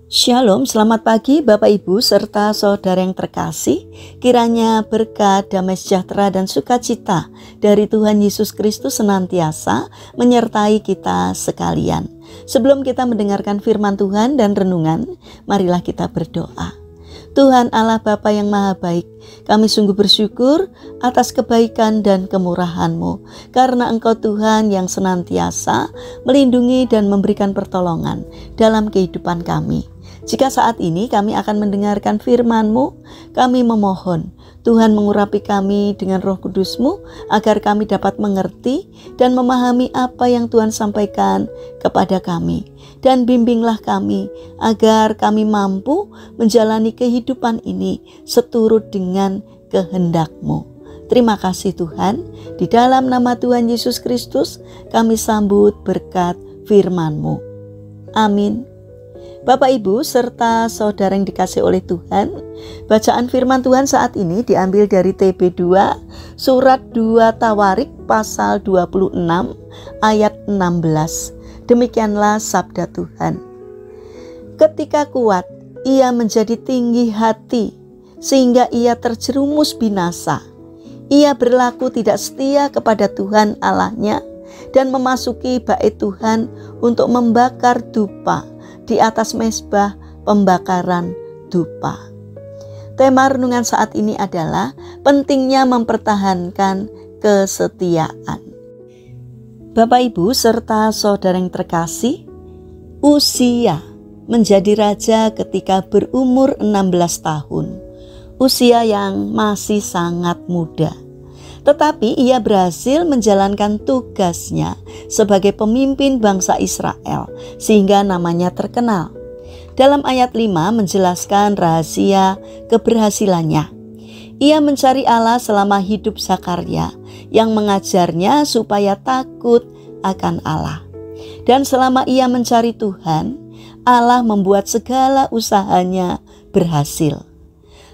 Shalom, selamat pagi Bapak Ibu serta saudara yang terkasih. Kiranya berkat, damai sejahtera dan sukacita dari Tuhan Yesus Kristus senantiasa menyertai kita sekalian. Sebelum kita mendengarkan firman Tuhan dan renungan, marilah kita berdoa. Tuhan Allah Bapa yang Maha Baik, kami sungguh bersyukur atas kebaikan dan kemurahan-Mu, karena Engkau Tuhan yang senantiasa melindungi dan memberikan pertolongan dalam kehidupan kami. Jika saat ini kami akan mendengarkan firman-Mu, kami memohon Tuhan mengurapi kami dengan Roh Kudus-Mu agar kami dapat mengerti dan memahami apa yang Tuhan sampaikan kepada kami. Dan bimbinglah kami agar kami mampu menjalani kehidupan ini seturut dengan kehendak-Mu. Terima kasih Tuhan, di dalam nama Tuhan Yesus Kristus kami sambut berkat firman-Mu. Amin. Bapak Ibu serta saudara yang dikasih oleh Tuhan, bacaan firman Tuhan saat ini diambil dari TB2 surat 2 Tawarik pasal 26 ayat 16. Demikianlah sabda Tuhan. Ketika kuat, ia menjadi tinggi hati sehingga ia terjerumus binasa. Ia berlaku tidak setia kepada Tuhan Allahnya dan memasuki bait Tuhan untuk membakar dupa di atas mezbah pembakaran dupa. Tema renungan saat ini adalah pentingnya mempertahankan kesetiaan. Bapak Ibu serta saudara yang terkasih, Uzia menjadi raja ketika berumur 16 tahun, usia yang masih sangat muda. Tetapi ia berhasil menjalankan tugasnya sebagai pemimpin bangsa Israel sehingga namanya terkenal. Dalam ayat 5 menjelaskan rahasia keberhasilannya. Ia mencari Allah selama hidup Zakaria yang mengajarnya supaya takut akan Allah. Dan selama ia mencari Tuhan, Allah membuat segala usahanya berhasil.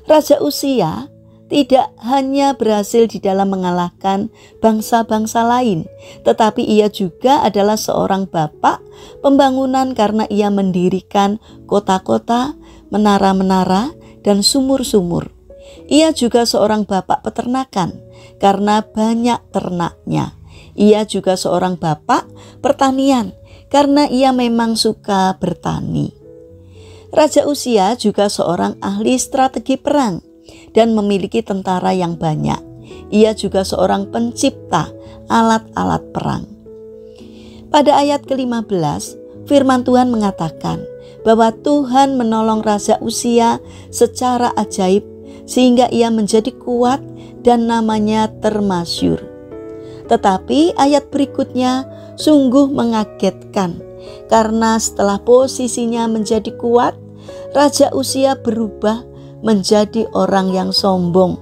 Raja Uzia tidak hanya berhasil di dalam mengalahkan bangsa-bangsa lain, tetapi ia juga adalah seorang bapak pembangunan karena ia mendirikan kota-kota, menara-menara, dan sumur-sumur. Ia juga seorang bapak peternakan karena banyak ternaknya. Ia juga seorang bapak pertanian karena ia memang suka bertani. Raja Uzia juga seorang ahli strategi perang dan memiliki tentara yang banyak. Ia juga seorang pencipta alat-alat perang. Pada ayat ke-15, firman Tuhan mengatakan bahwa Tuhan menolong Raja Uzia secara ajaib sehingga ia menjadi kuat dan namanya termasyur. Tetapi ayat berikutnya sungguh mengagetkan karena setelah posisinya menjadi kuat, Raja Uzia berubah menjadi orang yang sombong.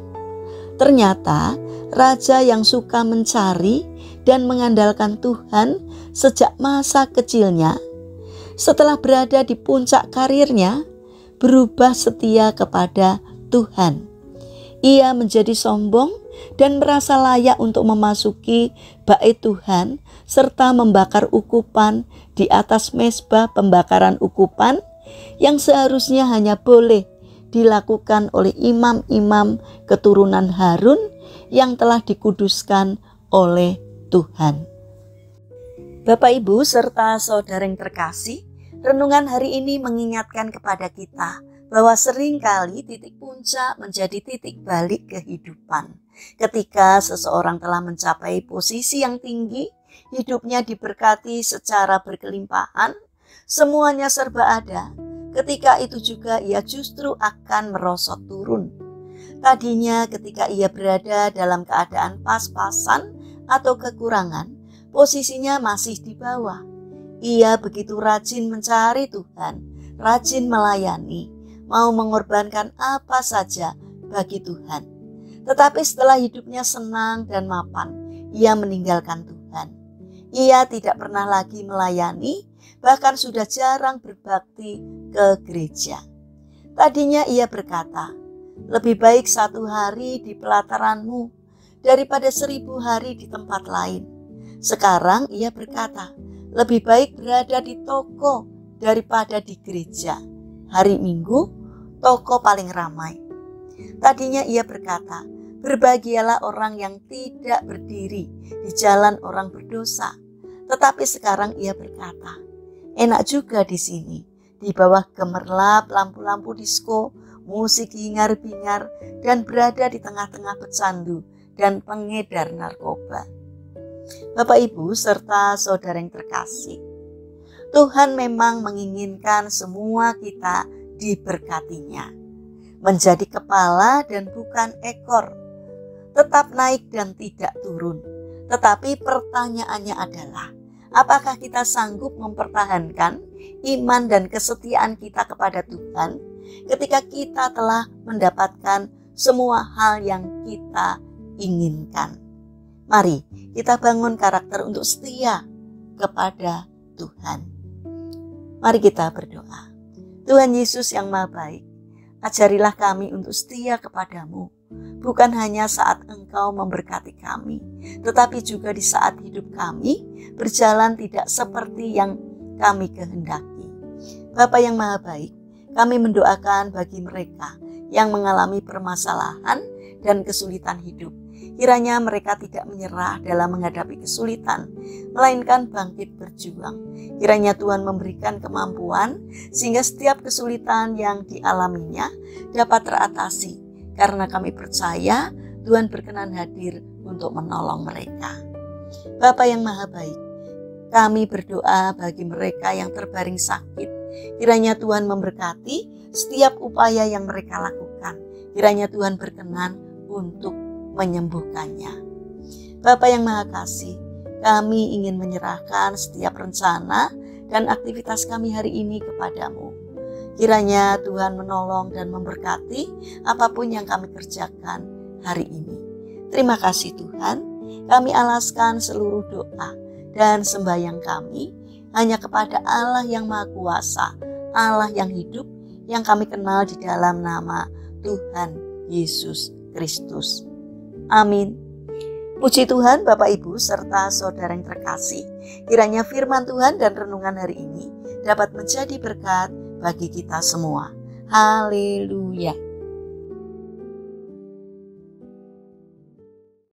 Ternyata raja yang suka mencari dan mengandalkan Tuhan sejak masa kecilnya, setelah berada di puncak karirnya, berubah setia kepada Tuhan. Ia menjadi sombong dan merasa layak untuk memasuki bait Tuhan serta membakar ukupan di atas mezbah pembakaran ukupan yang seharusnya hanya boleh dilakukan oleh imam-imam keturunan Harun yang telah dikuduskan oleh Tuhan. Bapak Ibu serta saudara yang terkasih, renungan hari ini mengingatkan kepada kita bahwa seringkali titik puncak menjadi titik balik kehidupan. Ketika seseorang telah mencapai posisi yang tinggi, hidupnya diberkati secara berkelimpahan, semuanya serba ada. Ketika itu juga ia justru akan merosot turun. Tadinya ketika ia berada dalam keadaan pas-pasan atau kekurangan, posisinya masih di bawah. Ia begitu rajin mencari Tuhan, rajin melayani, mau mengorbankan apa saja bagi Tuhan. Tetapi setelah hidupnya senang dan mapan, ia meninggalkan Tuhan. Ia tidak pernah lagi melayani, bahkan sudah jarang berbakti ke gereja. Tadinya ia berkata, lebih baik 1 hari di pelataranmu daripada 1000 hari di tempat lain. Sekarang ia berkata, lebih baik berada di toko daripada di gereja. Hari Minggu, toko paling ramai. Tadinya ia berkata, berbahagialah orang yang tidak berdiri di jalan orang berdosa. Tetapi sekarang ia berkata, enak juga di sini, di bawah gemerlap lampu-lampu disko, musik hingar-bingar, dan berada di tengah-tengah pecandu dan pengedar narkoba. Bapak, Ibu, serta saudara yang terkasih, Tuhan memang menginginkan semua kita diberkatinya, menjadi kepala dan bukan ekor, tetap naik dan tidak turun. Tetapi pertanyaannya adalah, apakah kita sanggup mempertahankan iman dan kesetiaan kita kepada Tuhan ketika kita telah mendapatkan semua hal yang kita inginkan? Mari kita bangun karakter untuk setia kepada Tuhan. Mari kita berdoa. Tuhan Yesus yang Maha Baik, ajarilah kami untuk setia kepadamu, bukan hanya saat Engkau memberkati kami, tetapi juga di saat hidup kami berjalan tidak seperti yang kami kehendaki. Bapa yang Maha Baik, kami mendoakan bagi mereka yang mengalami permasalahan dan kesulitan hidup. Kiranya mereka tidak menyerah dalam menghadapi kesulitan, melainkan bangkit berjuang. Kiranya Tuhan memberikan kemampuan sehingga setiap kesulitan yang dialaminya dapat teratasi. Karena kami percaya Tuhan berkenan hadir untuk menolong mereka. Bapa yang Maha Baik, kami berdoa bagi mereka yang terbaring sakit. Kiranya Tuhan memberkati setiap upaya yang mereka lakukan. Kiranya Tuhan berkenan untuk menyembuhkannya. Bapa yang Maha Kasih, kami ingin menyerahkan setiap rencana dan aktivitas kami hari ini kepadamu. Kiranya Tuhan menolong dan memberkati apapun yang kami kerjakan hari ini. Terima kasih Tuhan, kami alaskan seluruh doa dan sembahyang kami hanya kepada Allah yang Maha Kuasa, Allah yang hidup, yang kami kenal di dalam nama Tuhan Yesus Kristus. Amin. Puji Tuhan, Bapak Ibu serta saudara yang terkasih. Kiranya firman Tuhan dan renungan hari ini dapat menjadi berkat bagi kita semua. Haleluya.